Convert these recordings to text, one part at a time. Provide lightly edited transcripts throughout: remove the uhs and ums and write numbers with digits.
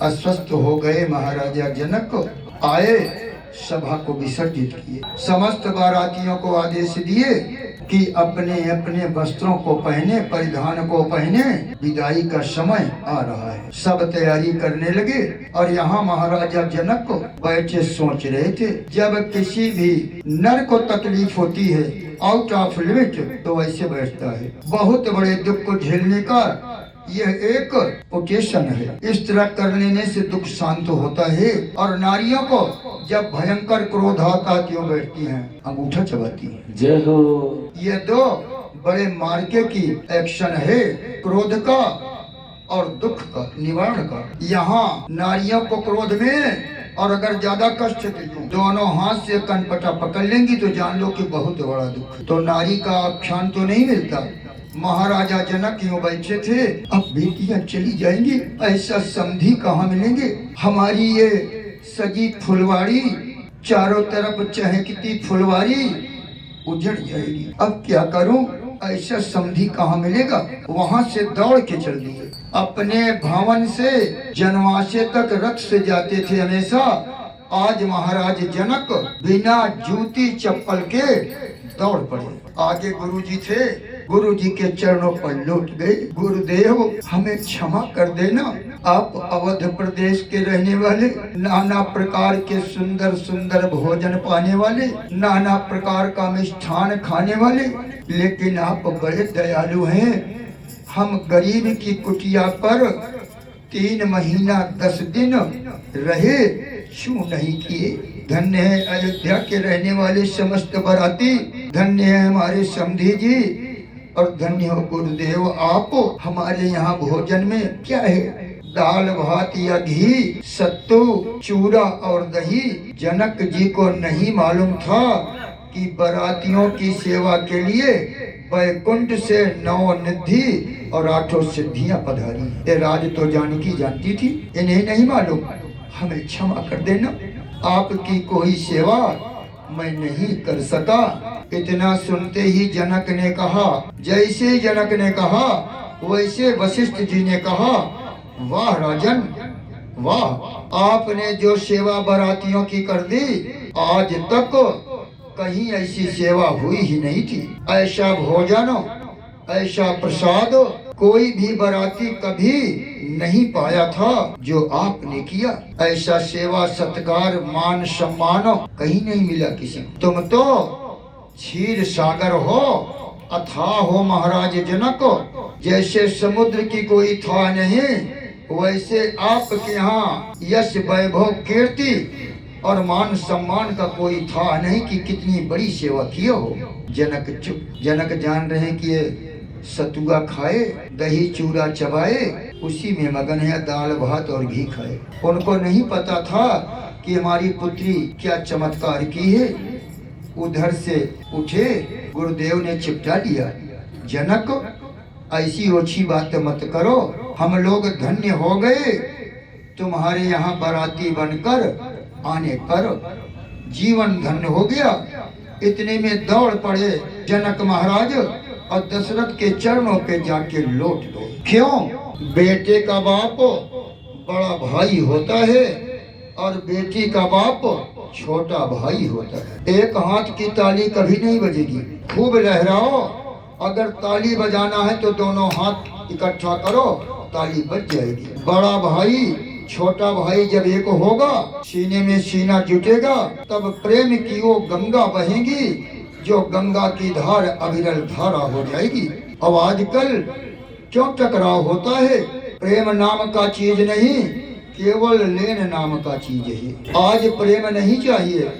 अस्वस्थ हो गए महाराजा जनक आए, सभा को विसर्जित किए। समस्त बारातियों को आदेश दिए कि अपने अपने वस्त्रों को पहने, परिधान को पहने, विदाई का समय आ रहा है। सब तैयारी करने लगे और यहाँ महाराजा जनक बैठे सोच रहे थे। जब किसी भी नर को तकलीफ होती है आउट ऑफ लिमिट, तो ऐसे बैठता है। बहुत बड़े दुख को झेलने का यह एक ओकेशन है। इस तरह करने से दुख शांत होता है। और नारियों को जब भयंकर क्रोध आता है क्यों बैठती हैं? अंगूठा चबाती हैं। जय हो। ये दो बड़े मार्के की एक्शन है, क्रोध का और दुख का निवारण का। यहाँ नारियों को क्रोध में और अगर ज्यादा कष्ट दोनों हाथ से कनपटा पकड़ लेंगी तो जान लो कि बहुत बड़ा दुख। तो नारी का आख्यान तो नहीं मिलता। महाराजा जनक यूं बैठे थे, अब बेटियां चली जाएंगी, ऐसा समधी कहाँ मिलेंगे? हमारी ये सजी फुलवाड़ी चारों तरफ चहकती फुलवाड़ी उजड़ जाएगी। अब क्या करूं? ऐसा समधी कहाँ मिलेगा? वहां से दौड़ के चल दिए। अपने भवन से जनवासे तक रथ से जाते थे हमेशा। आज महाराज जनक बिना जूती चप्पल के दौड़ पड़े। आगे गुरुजी थे, गुरुजी के चरणों पर लौट गए। गुरुदेव हमें क्षमा कर देना, आप अवध प्रदेश के रहने वाले, नाना प्रकार के सुंदर सुंदर भोजन पाने वाले, नाना प्रकार का मिष्ठान खाने वाले, लेकिन आप बड़े दयालु हैं। हम गरीब की कुटिया पर 3 महीना 10 दिन रहे, छू नहीं किए। धन्य है अयोध्या के रहने वाले समस्त बाराती, धन्य है हमारे समधी जी, और धन्य हो गुरुदेव आप। हमारे यहाँ भोजन में क्या है? दाल भात या घी, सत्तू, चूरा और दही। जनक जी को नहीं मालूम था कि बारातियों की सेवा के लिए वैकुंठ से 9 निधि और 8 सिद्धियां पधारी। ये राज तो जानकी जानती थी, इन्हें नहीं मालूम। हमें क्षमा कर देना, आपकी कोई सेवा मैं नहीं कर सका। इतना सुनते ही जनक ने कहा, जैसे जनक ने कहा वैसे वशिष्ठ जी ने कहा, वाह राजन वाह, आपने जो सेवा बारातियों की कर दी, आज तक कहीं ऐसी सेवा हुई ही नहीं थी। ऐसा भोजन, ऐसा प्रसाद कोई भी बाराती कभी नहीं पाया था जो आपने किया। ऐसा सेवा सत्कार मान सम्मान कहीं नहीं मिला किसी को। तुम तो क्षीर सागर हो, अथाह हो महाराज जनक। जैसे समुद्र की कोई था नहीं, वैसे आपके यहाँ यश वैभव कीर्ति और मान सम्मान का कोई था नहीं कि कितनी बड़ी सेवा किए हो। जनक चुप। जनक जान रहे कि ये सतुआ खाए, दही चूरा चबाए, उसी में मगन है, दाल भात और घी खाए। उनको नहीं पता था कि हमारी पुत्री क्या चमत्कार की है। उधर से उठे, गुरुदेव ने चिपटा लिया, जनक ऐसी ओछी बात मत करो, हम लोग धन्य हो गए तुम्हारे यहाँ बाराती बनकर आने पर, जीवन धन्य हो गया। इतने में दौड़ पड़े जनक महाराज और दशरथ के चरणों पे जाके लौट गए। क्यों? बेटे का बाप बड़ा भाई होता है और बेटी का बाप छोटा भाई होता है। एक हाथ की ताली कभी नहीं बजेगी। खूब लहराओ, अगर ताली बजाना है तो दोनों हाथ इकट्ठा करो, ताली बज जाएगी। बड़ा भाई छोटा भाई जब एक होगा, सीने में सीना जुटेगा, तब प्रेम की वो गंगा बहेगी जो गंगा की धार अविरल धारा हो जाएगी। अब आजकल क्यों टकराव होता है? प्रेम नाम का चीज नहीं, केवल लेन नाम का चीज है। आज प्रेम नहीं चाहिए,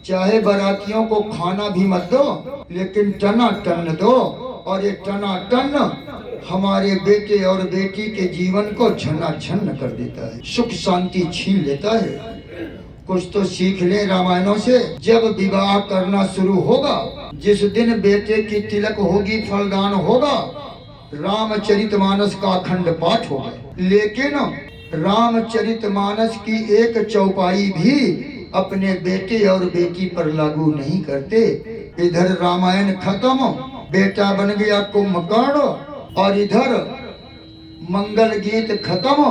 चाहे बारातियों को खाना भी मत दो, लेकिन टना टन दो। और ये टना टन हमारे बेटे और बेटी के जीवन को छन्ना छन्न कर देता है, सुख शांति छीन लेता है। कुछ तो सीख ले रामायणों से। जब विवाह करना शुरू होगा, जिस दिन बेटे की तिलक होगी, फलदान होगा, रामचरितमानस का अखंड पाठ होगा। लेकिन रामचरितमानस की एक चौपाई भी अपने बेटे और बेटी पर लागू नहीं करते। इधर रामायण खत्म, बेटा बन गया कुंभकर्ण, और इधर मंगल गीत खत्म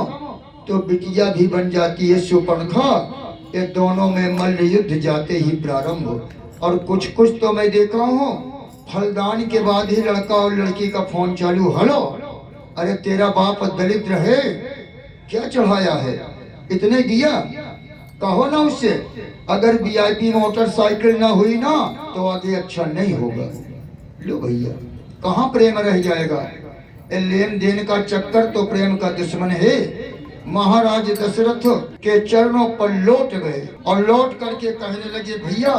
तो बिटिया भी बन जाती है शूर्पणखा। ये दोनों में मल्ल युद्ध जाते ही प्रारंभ। और कुछ कुछ तो मैं देखा हूँ फलदान के बाद ही लड़का और लड़की का फोन चालू। हेलो, अरे तेरा बाप दरिद्र है, क्या चढ़ाया है, इतने दिया, कहो ना उससे। अगर वीआईपी मोटरसाइकिल ना हुई ना तो आगे अच्छा नहीं होगा। लो भैया, कहाँ प्रेम रह जाएगा। लेन देन का चक्कर तो प्रेम का दुश्मन है। महाराज दशरथ के चरणों पर लौट गए और लौट करके कहने लगे, भैया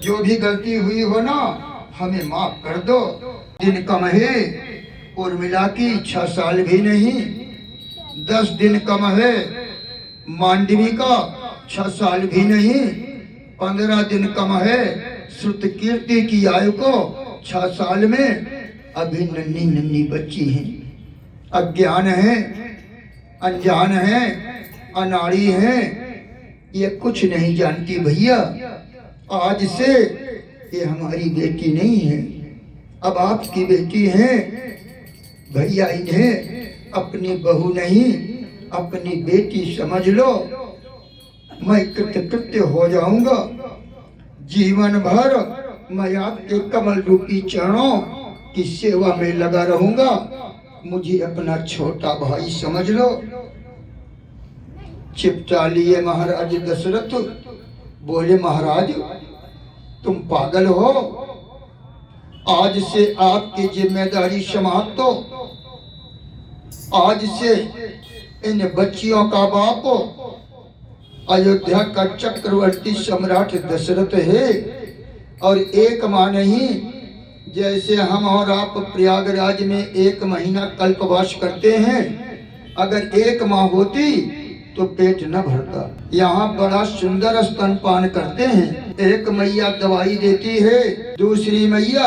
जो भी गलती हुई हो ना हमें माफ कर दो। दिन कम है, उर्मिला की 6 साल भी नहीं। 10 दिन कम है, मांडवी का 6 साल भी नहीं। 15 दिन कम है, श्रुतकीर्ति की आयु को 6 साल में अभी नन्ही नन्ही बच्ची है। अज्ञान है, अनजान है, अनाड़ी है, ये कुछ नहीं जानती। भैया आज से ये हमारी बेटी नहीं है, अब आपकी बेटी है। भैया इन्हें अपनी बहू नहीं अपनी बेटी समझ लो। मैं कृतकृत्य हो जाऊंगा। जीवन भर मैं आपके कमल रूपी चरणों की सेवा में लगा रहूंगा। मुझे अपना छोटा भाई समझ लो। चिपटा लिए महाराज दशरथ। बोले, महाराज तुम पागल हो, आज से आपकी जिम्मेदारी समाप्त हो। आज से इन बच्चियों का बाप अयोध्या का चक्रवर्ती सम्राट दशरथ है। और एक माह नहीं, जैसे हम और आप प्रयागराज में 1 महीना कल्पवास करते हैं, अगर 1 माह होती तो पेट न भरता। यहाँ बड़ा सुंदर स्तनपान करते हैं। एक मैया दवाई देती है, दूसरी मैया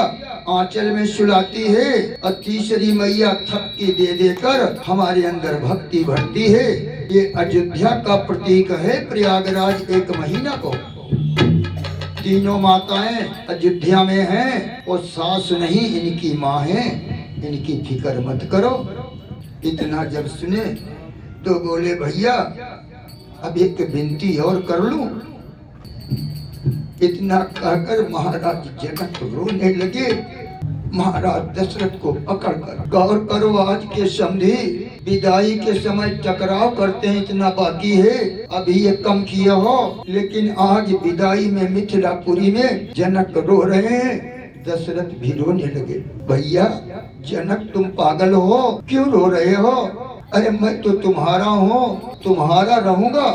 आंचल में सुलाती है और तीसरी मैया थपकी दे देकर हमारे अंदर भक्ति भरती है। ये अयोध्या का प्रतीक है प्रयागराज 1 महीना को। तीनों माताएं अयोध्या में हैं और सास नहीं इनकी माँ है। इनकी फिक्र मत करो। इतना जब सुने तो बोले, भैया अब एक विनती और कर लूं। इतना कहकर महाराज जनक रोने लगे। महाराज दशरथ को पकड़कर, गौर करो आज के समधी विदाई के समय टकराव करते हैं, इतना बाकी है, अभी ये कम किया हो। लेकिन आज विदाई में मिथिलापुरी में जनक रो रहे हैं। दशरथ भी रोने लगे। भैया जनक तुम पागल हो, क्यों रो रहे हो? अरे मैं तो तुम्हारा हूँ, तुम्हारा रहूंगा,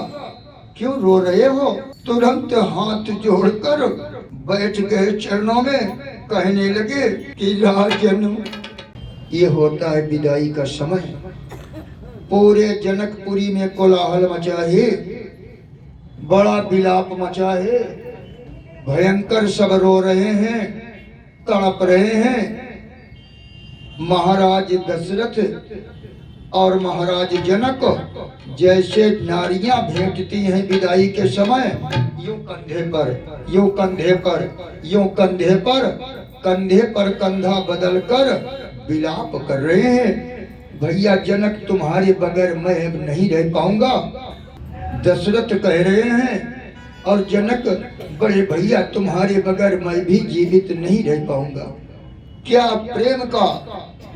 क्यों रो रहे हो? तुरंत हाथ जोड़कर बैठ गए चरणों में। कहने लगे कि राजन, ये होता है विदाई का समय। पूरे जनकपुरी में कोलाहल मचा है, बड़ा विलाप मचा है, भयंकर सब रो रहे हैं, तड़प रहे हैं। महाराज दशरथ और महाराज जनक जैसे नारियां भेंटती हैं विदाई के समय, यूं कंधे पर, यूं कंधे पर, यूं कंधे पर, कंधे पर कंधा बदलकर विलाप कर रहे हैं। भैया जनक तुम्हारे बगैर मैं अब नहीं रह पाऊंगा, दशरथ कह रहे हैं। और जनक, बड़े भैया तुम्हारे बगैर मैं भी जीवित नहीं रह पाऊंगा। क्या प्रेम का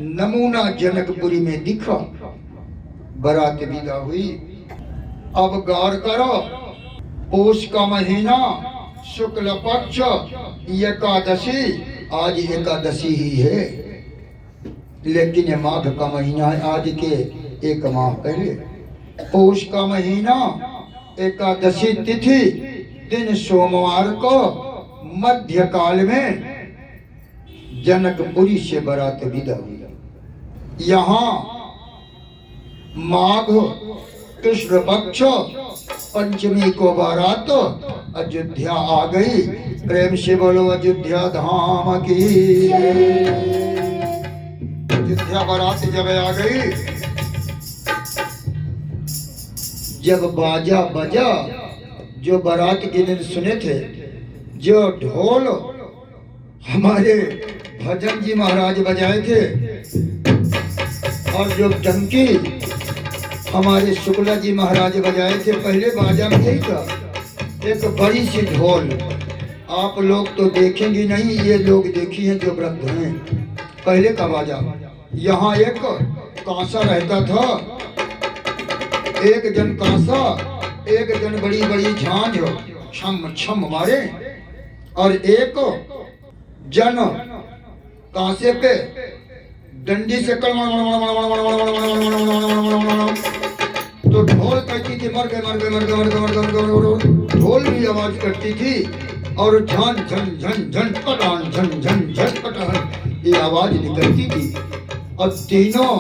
नमूना जनकपुरी में दिखा। बारात विदा हुई। अब गौर करो, पौष का महीना, शुक्ल पक्ष, एकादशी, आज एकादशी ही है, लेकिन ये माघ का महीना है, आज के 1 माह पहले। पौष का महीना, एकादशी तिथि, दिन सोमवार को मध्य काल में जनकपुरी से बारात विदा हुई। यहाँ माघ कृष्ण पक्ष पंचमी को बारात अयोध्या आ गई। प्रेम से बोलो अयोध्या धाम की। अयोध्या बारात जब आ गई, जब बाजा बजा, जो बारात के दिन सुने थे, जो ढोल हमारे भजन जी महाराज बजाए थे, और जो डंकी हमारे शुक्ला जी महाराज बजाए थे। पहले बाजा में यही था, एक बड़ी सी ढोल। आप लोग तो देखेंगे नहीं, ये लोग देखी हैं जो वृद्ध हैं। पहले का बाजा, यहाँ एक कांसा रहता था, एक जन कांसा, एक जन बड़ी बड़ी झांझ छम छम मारे, और एक जन कांसे पे डंडी से तो ढोल कहती थी मर गए मर गए मर गए मर गए मर गए मर गए, ढोल भी आवाज करती थी, और झन झन झन झन पटान झन झन झन पटान ये आवाज निकलती थी। और तीनों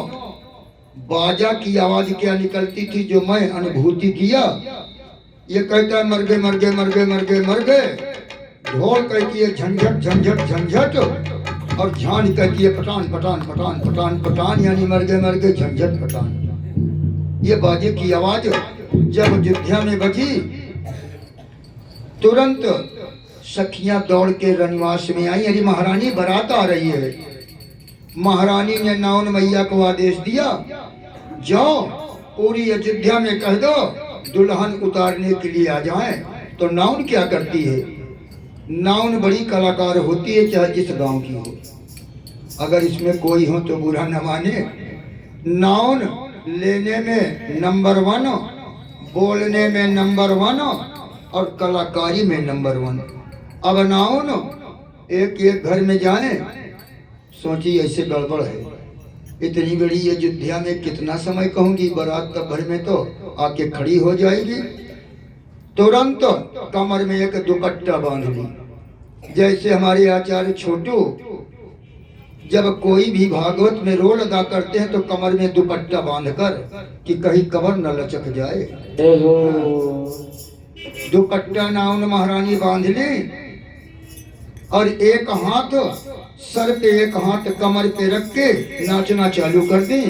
बाजा की आवाज क्या निकलती थी जो मैं अनुभूति किया। ये कहता है मर गए मर गए मर गए मर गए मर गए, ढोल कहती है झंझट झंझट झंझट, और झांझ कहती है पटान पटान पटान पटान पटान, यानी मर गए झंझट पटान। ये बाजे की आवाज जब अयोध्या में बजी, तुरंत सखियां दौड़ के रनिवास में आई। अरे महारानी बारात आ रही है। महारानी ने नाउन मैया को आदेश दिया, जाओ पूरी अयोध्या में कह दो दुल्हन उतारने के लिए आ जाएं। तो नाउन क्या करती है, नाउन बड़ी कलाकार होती है, चाहे जिस गांव की हो। अगर इसमें कोई हो तो बुरा न माने। नाउन लेने में नंबर 1, बोलने में नंबर 1, और कलाकारी में नंबर 1। अब नाउन एक एक घर में जाए, सोची ऐसे गड़बड़ है, इतनी बड़ी अयोध्या में कितना समय कहूंगी, बारात तब भर में तो आके खड़ी हो जाएगी। तुरंत कमर में एक दुपट्टा बांध ली। जैसे हमारे आचार्य छोटू जब कोई भी भागवत में रोल अदा करते हैं तो कमर में दुपट्टा बांधकर कि कहीं कमर न लचक जाए। दुपट्टा नाउन महारानी बांध ली, और एक हाथ सर पे एक हाथ कमर पे रख के नाचना चालू कर दी।